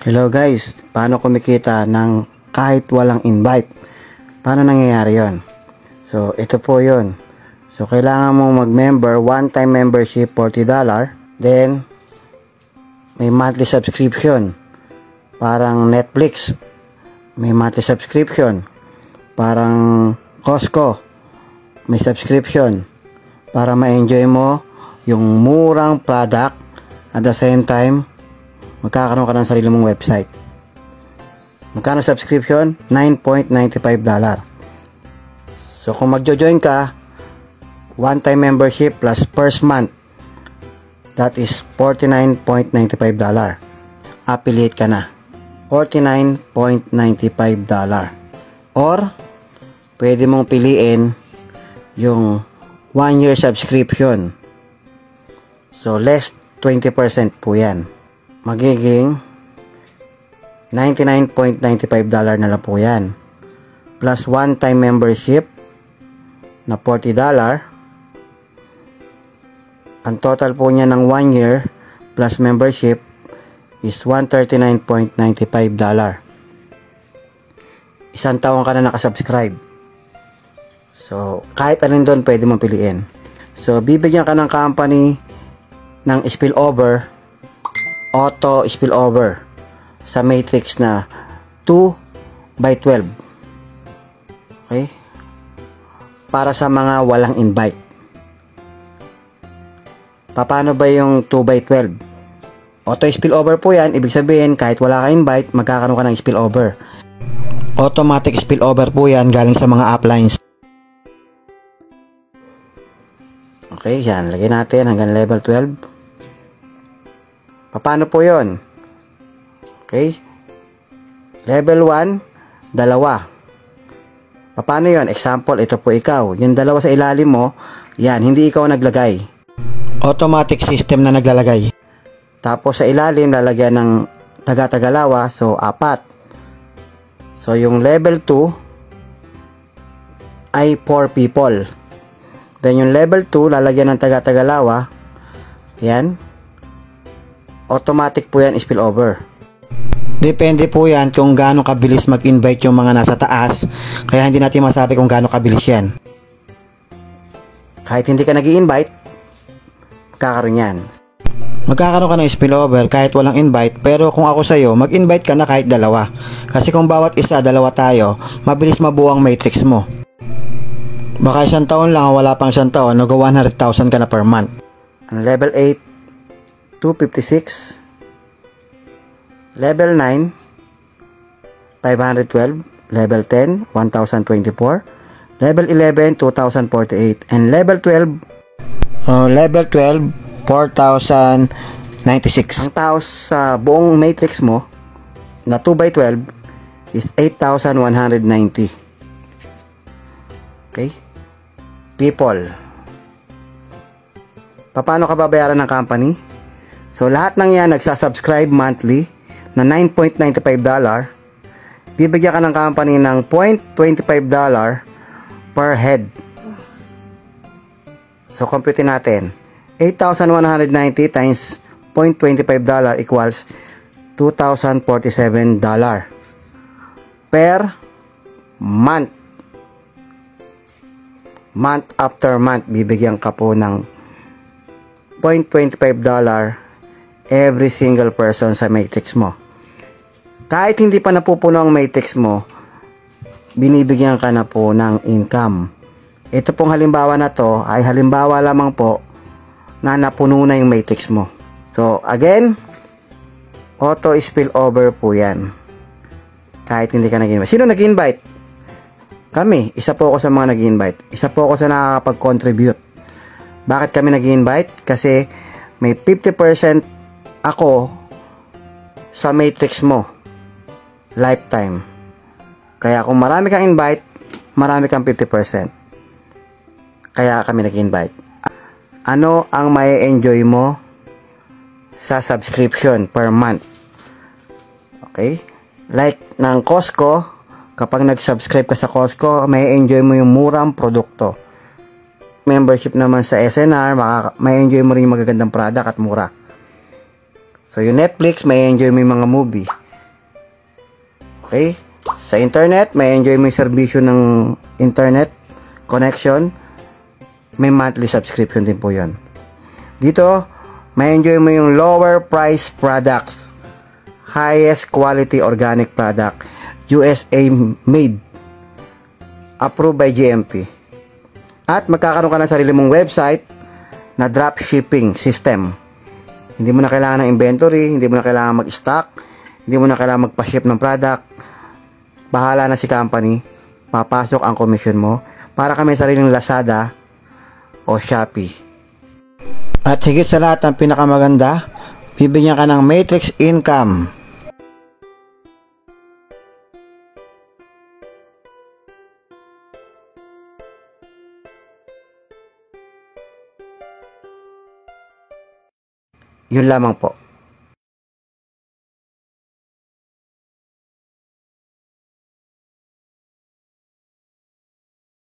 Hello guys, paano kumikita ng kahit walang invite? Paano nangyayari yon? So, ito po yon. So, kailangan mo mag-member, one-time membership, $40. Then, may monthly subscription. Parang Netflix. May monthly subscription. Parang Costco. May subscription. Para ma-enjoy mo yung murang product at the same time, magkakaroon ka ng sarili mong website. Magkano subscription? $9.95. So, kung magjo-join ka, one-time membership plus first month, that is $49.95. Affiliate ka na. $49.95. Or, pwede mong piliin yung 1-year subscription. So, less 20% po yan. Magiging $99.95 na lang po yan. Plus one-time membership na $40. Ang total po niya ng 1 year plus membership is $139.95. Isang taon ka na nakasubscribe. So, kahit alin doon pwede mong piliin. So, bibigyan ka ng company ng spillover, auto spillover sa matrix na 2/12. Okay? Para sa mga walang invite. Paano ba yung 2/12? Auto spillover po yan. Ibig sabihin, kahit wala ka invite, magkakaroon ka ng spillover. Automatic spillover po yan galing sa mga uplines. Okay, yan. Lagyan natin hanggang level 12. Paano po yon? Okay? Level 1, dalawa. Paano yon? Example, ito po ikaw. Yung dalawa sa ilalim mo, yan, hindi ikaw naglagay. Automatic system na naglalagay. Tapos sa ilalim, lalagyan ng taga-tagalawa, so 4. So yung level 2 ay 4 people. Then yung level 2, lalagyan ng taga-tagalawa, yan. Automatic po yan spillover. Depende po yan kung gaano kabilis mag-invite yung mga nasa taas. Kaya hindi natin masabi kung gaano kabilis yan. Kahit hindi ka nag-i-invite, magkakaroon yan. Magkakaroon ka ng spillover kahit walang invite. Pero kung ako sa'yo, mag-invite ka na kahit dalawa. Kasi kung bawat isa, dalawa tayo, mabilis mabuo ang matrix mo. Baka isang taon lang, wala pang isang taon, nag-100,000 ka na per month. Level 8, 256. Level 9, 512. Level 10, 1024. Level 11, 2048. And level 12, 4096. Ang taos sa buong matrix mo na 2/12 is 8,190. Okay? People. Paano ka babayaran ng company? So, lahat ng yan nagsasubscribe monthly na $9.95. Bibigyan ka ng company ng $0.25 per head. So, compute natin. 8,190 times $0.25 equals $2,047 per month. Month after month, bibigyan ka po ng $0.25 every single person sa matrix mo. Kahit hindi pa napupuno ang matrix mo, binibigyan ka na po ng income. Ito pong halimbawa na to ay halimbawa lamang po na napuno na yung matrix mo. So, again, auto spillover po yan. Kahit hindi ka nag-invite. Sino nag-invite? Kami. Isa po ako sa mga nag-invite. Isa po ako sa nakakapag-contribute. Bakit kami nag-invite? Kasi may 50% ako sa matrix mo. Lifetime. Kaya kung marami kang invite, marami kang 50%. Kaya kami nag-invite. Ano ang may enjoy mo sa subscription per month? Okay? Like ng Costco, kapag nag-subscribe ka sa Costco, may enjoy mo yung murang produkto. Membership naman sa SNR, may enjoy mo rin yung magagandang product at mura. So, yung Netflix, may enjoy mo yung mga movie. Okay? Sa internet, may enjoy mo yung serbisyo ng internet connection. May monthly subscription din po yun. Dito, may enjoy mo yung lower price products. Highest quality organic product. USA made. Approved by GMP. At magkakaroon ka ng sarili mong website na dropshipping system. Hindi mo na kailangan ng inventory, hindi mo na kailangan mag-stock, hindi mo na kailangan magpa-ship ng product. Bahala na si company. Papasok ang commission mo para ka may sariling Lazada o Shopee. At higit sa lahat, ang pinakamaganda, bibigyan ka ng matrix income. Yun lamang po.